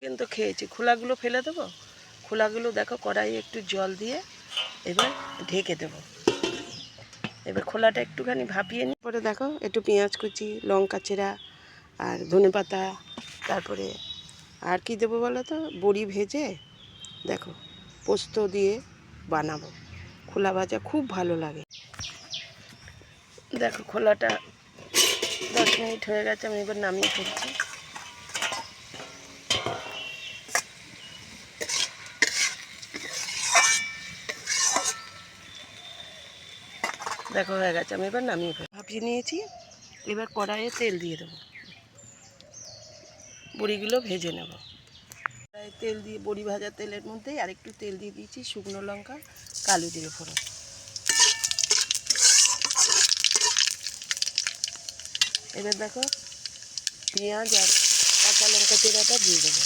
কিন্তু খেয়েছি। খোলাগুলো ফেলে দেবো। খোলাগুলো দেখো কড়াইয়ে একটু জল দিয়ে এবার ঢেকে দেবো। এবার খোলাটা একটুখানি ভাপিয়ে নিই। পরে দেখো একটু পেঁয়াজ কুচি, লঙ্কা চেরা আর ধনেপাতা, তারপরে আর কি দেবো বলো তো, বড়ি ভেজে দেখো পোস্ত দিয়ে বানাবো। খোলা ভাজা খুব ভালো লাগে। দেখো খোলাটা 10 মিনিট হয়ে গেছে, আমি এবার নামিয়ে ফেলছি। দেখো হয়ে গেছে, আমি এবার নামিয়ে ফেল ভাপিয়ে নিয়েছি। এবার কড়াইয়ে তেল দিয়ে দেবো, বড়িগুলো ভেজে নেব। কড়াইয়ে তেল দিয়ে বড়ি ভাজা তেলের মধ্যেই আরেকটু তেল দিয়ে দিয়েছি, শুকনো লঙ্কা, কালো জিরে ফোড়ন। এবার দেখো পেঁয়াজ আর কাঁচা লঙ্কা চেরাটা দিয়ে দেবো।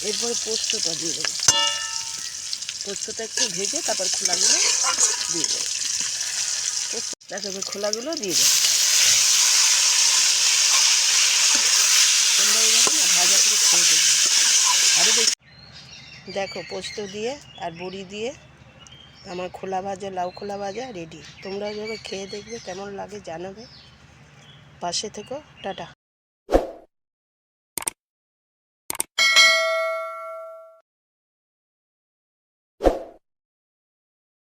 এরপরে পোস্তটা দিয়ে দেবো। পোস্তটা একটু ভেজে তারপর খোলাগুলো দিয়ে দেবো। দেখো এবার খোলাগুলো দিয়ে দেবো। তোমরা এইভাবে না ভাজা করে খেয়ে দেবে আরও বেশি। দেখো পোস্ত দিয়ে আর বড়ি দিয়ে আমার খোলা ভাজা, লাউ খোলা ভাজা রেডি। তোমরা এইভাবে খেয়ে দেখবে, কেমন লাগে জানাবে। পাশে থেকো। টাটা।